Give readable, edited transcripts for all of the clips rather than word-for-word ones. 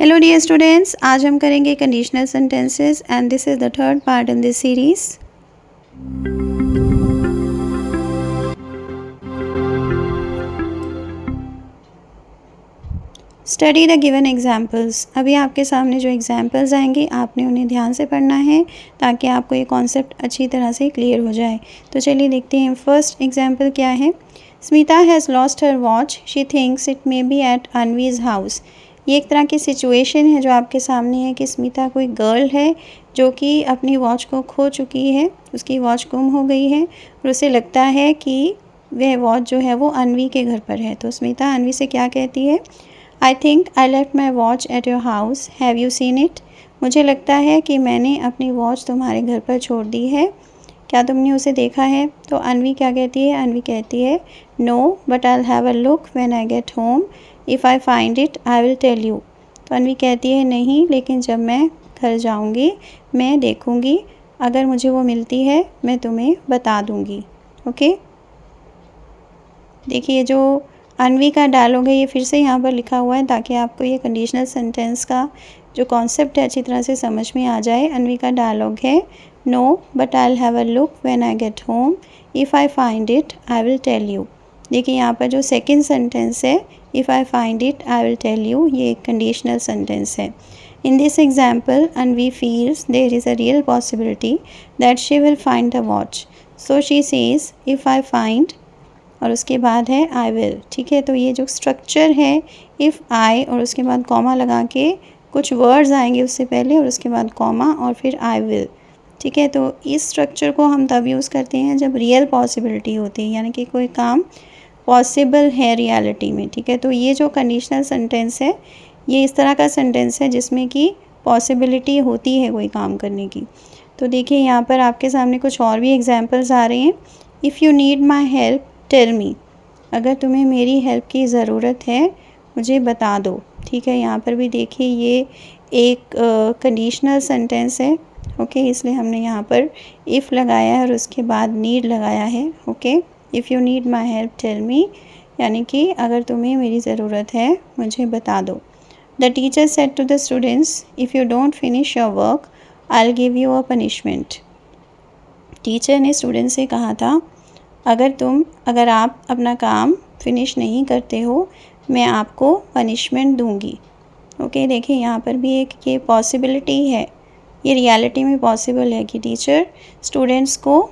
Hello dear students, आज हम करेंगे conditional sentences and this is the third part in this series. Study the given examples. अभी आपके सामने जो एग्जाम्पल्स आएंगे आपने उन्हें ध्यान से पढ़ना है ताकि आपको ये कॉन्सेप्ट अच्छी तरह से क्लियर हो जाए। तो चलिए देखते हैं। फर्स्ट एग्जाम्पल क्या है। Smita has lost her watch, she thinks it may be at Anvi's house. ये एक तरह की सिचुएशन है जो आपके सामने है कि स्मिता कोई गर्ल है जो कि अपनी वॉच को खो चुकी है, उसकी वॉच गुम हो गई है और उसे लगता है कि वह वॉच जो है वो अनवी के घर पर है। तो स्मिता अनवी से क्या कहती है, I think I left my watch at your house, have you seen it. मुझे लगता है कि मैंने अपनी वॉच तुम्हारे घर पर छोड़ दी है, क्या तुमने उसे देखा है। तो अनवी क्या कहती है, अनवी कहती है no but I have a look when I get home, if I find it I will tell you. तो अनवी कहती है नहीं, लेकिन जब मैं घर जाऊंगी मैं देखूंगी, अगर मुझे वो मिलती है मैं तुम्हें बता दूंगी। ओके, देखिए जो अनवी का डायलॉग है ये फिर से यहाँ पर लिखा हुआ है ताकि आपको ये कंडीशनल सेंटेंस का जो कॉन्सेप्ट है अच्छी तरह से समझ में आ जाए। अनवी का डायलॉग है no but I will have a look when I get home, if I find it I will tell you. देखिए यहाँ पर जो सेकंड सेंटेंस है if I find it I will tell you, ये एक कंडीशनल सेंटेंस है। In this example Anvi feels there is a real possibility that she will find the watch, so she says if I find और उसके बाद है I will. ठीक है, तो ये जो स्ट्रक्चर है इफ़ आई और उसके बाद कॉमा लगा के कुछ वर्ड्स आएंगे उससे पहले और उसके बाद कॉमा और फिर आई विल। ठीक है, तो इस स्ट्रक्चर को हम तब यूज़ करते हैं जब रियल पॉसिबिलिटी होती है, यानी कि कोई काम पॉसिबल है रियलिटी में। ठीक है, तो ये जो कंडीशनल सेंटेंस है ये इस तरह का सेंटेंस है जिसमें कि पॉसिबिलिटी होती है कोई काम करने की। तो देखिए यहाँ पर आपके सामने कुछ और भी एग्जाम्पल्स आ रहे हैं। If you need my help tell me, अगर तुम्हें मेरी हेल्प की ज़रूरत है मुझे बता दो। ठीक है, यहाँ पर भी देखिए ये एक कंडीशनल सेंटेंस है। ओके, इसलिए हमने यहाँ पर इफ़ लगाया है और उसके बाद नीड लगाया है। Okay, if you need my help tell me, यानी कि अगर तुम्हें मेरी ज़रूरत है मुझे बता दो। The teacher said to the students if you don't finish your work I will give you a punishment. Teacher ने स्टूडेंट से कहा था अगर आप अपना काम फिनिश नहीं करते हो मैं आपको पनिशमेंट दूंगी। ओके, देखिए यहाँ पर भी एक ये पॉसिबिलिटी है, ये रियलिटी में पॉसिबल है कि टीचर स्टूडेंट्स को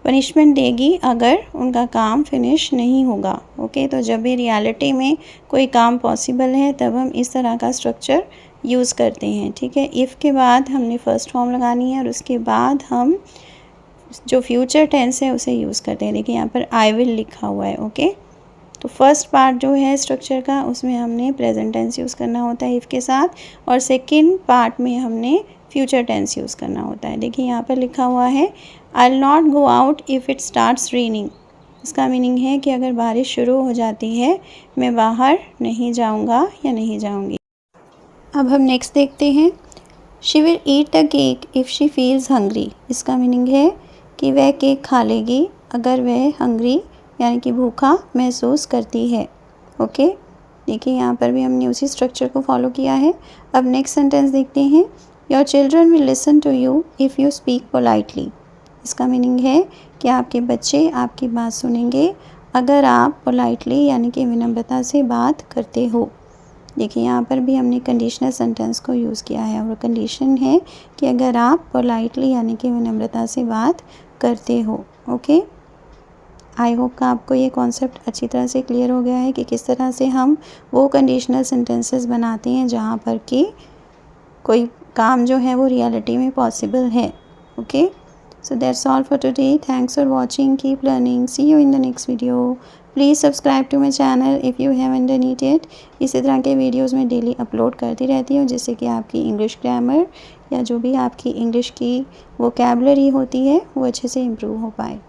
पनिशमेंट देगी अगर उनका काम फिनिश नहीं होगा। ओके, तो जब भी रियलिटी में कोई काम पॉसिबल है तब हम इस तरह का स्ट्रक्चर यूज़ करते हैं। ठीक है, इफ़ के बाद हमने फर्स्ट फॉर्म लगानी है और उसके बाद हम जो फ्यूचर टेंस है उसे यूज़ करते हैं। देखिए यहाँ पर आई विल लिखा हुआ है। ओके, तो फर्स्ट पार्ट जो है स्ट्रक्चर का उसमें हमने प्रेजेंट टेंस यूज़ करना होता है इफ़ के साथ, और सेकंड पार्ट में हमने फ्यूचर टेंस यूज़ करना होता है। देखिए यहाँ पर लिखा हुआ है I will not go out if it starts raining. इसका मीनिंग है कि अगर बारिश शुरू हो जाती है मैं बाहर नहीं जाऊँगा या नहीं जाऊँगी। अब हम नेक्स्ट देखते हैं। She will eat the cake if she feels hungry. इसका मीनिंग है कि वह केक खा लेगी अगर वह हंग्री यानी कि भूखा महसूस करती है। ओके, देखिए यहाँ पर भी हमने उसी स्ट्रक्चर को फॉलो किया है। अब नेक्स्ट सेंटेंस देखते हैं। Your children will listen to you if you speak politely. इसका मीनिंग है कि आपके बच्चे आपकी बात सुनेंगे अगर आप पोलाइटली यानी कि विनम्रता से बात करते हो। देखिए यहाँ पर भी हमने कंडीशनल सेंटेंस को यूज़ किया है और कंडीशन है कि अगर आप पोलाइटली यानी कि विनम्रता से बात करते हो। ओके, आई होप का आपको ये कॉन्सेप्ट अच्छी तरह से क्लियर हो गया है कि किस तरह से हम वो कंडीशनल सेंटेंसेस बनाते हैं जहाँ पर कि कोई काम जो है वो रियलिटी में पॉसिबल है। Okay, so that's all for today. Thanks for watching. Keep learning. See you in the next video. Please subscribe to my channel if you haven't done it yet. इसी तरह के वीडियोस मैं daily upload करती रहती हूँ जिससे कि आपकी इंग्लिश ग्रामर या जो भी आपकी इंग्लिश की वोकैबुलरी होती है वो अच्छे से इम्प्रूव हो पाए।